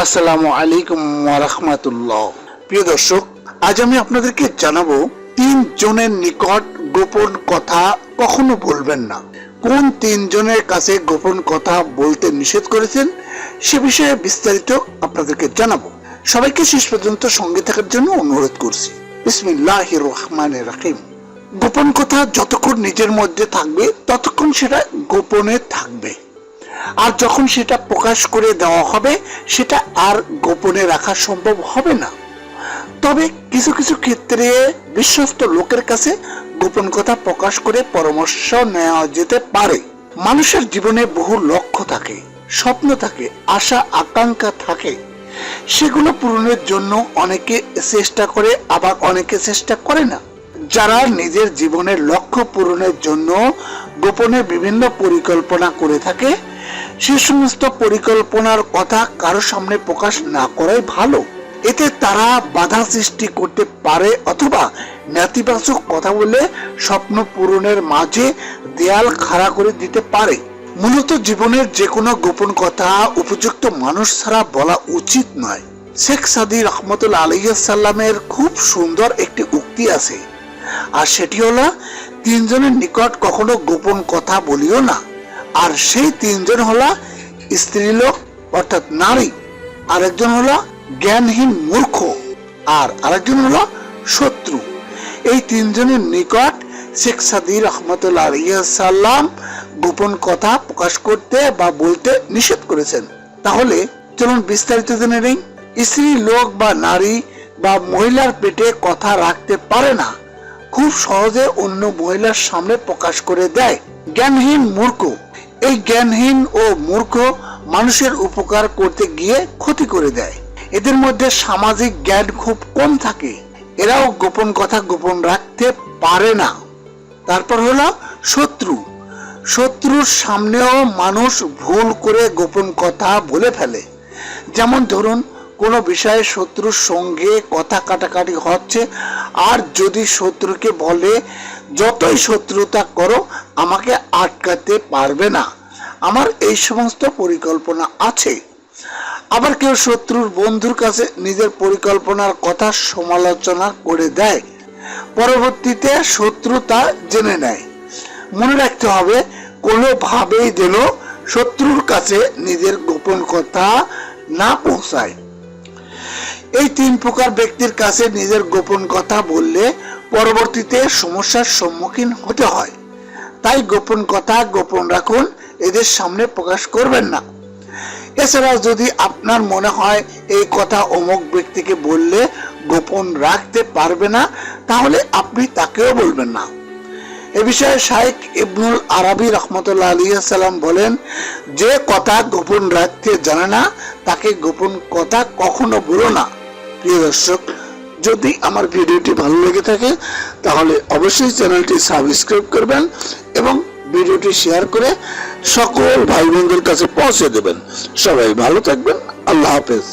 আসসালামু আলাইকুম ওয়া রাহমাতুল্লাহ। প্রিয় দর্শক, আজ আমি আপনাদেরকে জানাবো 3 জনের নিকট গোপন কথা কখনো বলবেন না। কোন 3 জনের কাছে গোপন কথা বলতে নিষেধ করেছেন সে বিষয়ে বিস্তারিত আপনাদেরকে জানাবো। সবাইকে শেষ পর্যন্ত সঙ্গে থাকার জন্য অনুরোধ করছি। বিসমিল্লাহির রহমানির রহিম। গোপন কথা যতক্ষণ নিজের মধ্যে থাকবে ততক্ষণ সেটা গোপনে থাকবে, আর যখন সেটা প্রকাশ করে দেওয়া হবে সেটা আর গোপনে রাখা সম্ভব হবে না। তবে কিছু কিছু ক্ষেত্রে বিশ্বস্ত লোকের কাছে গোপন কথা প্রকাশ করে পরামর্শ নেওয়া যেতে পারে। মানুষের জীবনে বহু লক্ষ্য থাকে, স্বপ্ন থাকে, আশা আকাঙ্ক্ষা থাকে। সেগুলো পূরণের জন্য অনেকে চেষ্টা করে, আবার অনেকে চেষ্টা করে না। যারা নিজের জীবনের লক্ষ্য পূরণের জন্য গোপনে বিভিন্ন পরিকল্পনা করে থাকে, সে সমস্ত পরিকল্পনার কথা কারো সামনে প্রকাশ না করাই ভালো। এতে তারা বাধা সৃষ্টি করতে পারে অথবা নেতিবাচক কথা বলে স্বপ্ন পূরণের মাঝে দেয়াল খাড়া করে দিতে পারে। মূলত জীবনের যে কোনো গোপন কথা উপযুক্ত মানুষ ছাড়া বলা উচিত নয়। শেখ সাদী রহমতুল্লাহ আলাইহিস সালামের খুব সুন্দর একটি উক্তি আছে, আর সেটি হলো 3 জনের নিকট কখনো গোপন কথা বলিও না। আর সেই 3 জন হলো স্ত্রীলোক অর্থাৎ নারী, আরেকজন হলো জ্ঞানহীন মূর্খ, আর আরেকজন হলো শত্রু। এই 3 জনের নিকট শেখ সাদী রহমতুল্লাহ আলাইহিস সালাম গোপন কথা প্রকাশ করতে বা বলতে নিষেধ করেছেন। তাহলে চলুন বিস্তারিত জেনে নেই। স্ত্রী লোক বা নারী বা মহিলার পেটে কথা রাখতে পারে না, খুব সহজে অন্য মহিলার সামনে প্রকাশ করে দেয়। জ্ঞানহীন মূর্খ, এই জ্ঞানহীন ও মূর্খ মানুষের উপকার করতে গিয়ে ক্ষতি করে দেয়। এদের মধ্যে সামাজিক জ্ঞান খুব কম থাকে, এরাও গোপন কথা গোপন রাখতে পারে না। তারপর হলো শত্রু। শত্রুর সামনেও মানুষ ভুল করে গোপন কথা বলে ফেলে। যেমন ধরুন, কোনো বিষয়ে শত্রুর সঙ্গে কথা কাটাকাটি হচ্ছে, আর যদি শত্রুকে বলে যতই শত্রুতা করো আমাকে আটকাতে পারবে না, আমার এই সমস্ত পরিকল্পনা আছে। আবার কেউ শত্রুর বন্ধুর কাছে নিজের পরিকল্পনার কথা সমালোচনা করে দেয়, পরবর্তীতে শত্রু তা জেনে নেয়। মনে রাখতে হবে, কোনোভাবেই যেন শত্রুর কাছে নিজের গোপন কথা না পৌঁছায়। এই 3 প্রকার ব্যক্তির কাছে নিজের গোপন কথা বললে পরবর্তীতে সমস্যার সম্মুখীন হতে হয়। তাই গোপন কথা গোপন রাখুন, এদের সামনে প্রকাশ করবেন না। এছাড়া যদি আপনার মনে হয় এই কথা অমুক ব্যক্তিকে বললে গোপন রাখতে পারবে না, তাহলে আপনি তাকেও বলবেন না। এ বিষয়ে শাইখ ইবনুল আরাবী রহমতুল্লাহ আলাইহিস সালাম বলেন, যে কথা গোপন রাখতে জানে না তাকে গোপন কথা কখনো বলো না। প্রিয় দর্শক, যদি আমার ভিডিওটি ভালো লেগে থাকে তাহলে অবশ্যই চ্যানেলটি সাবস্ক্রাইব করবেন এবং ভিডিওটি শেয়ার করে সকল ভাই বোনদের কাছে পৌঁছে দেবেন। সবাই ভালো থাকবেন। আল্লাহ হাফেজ।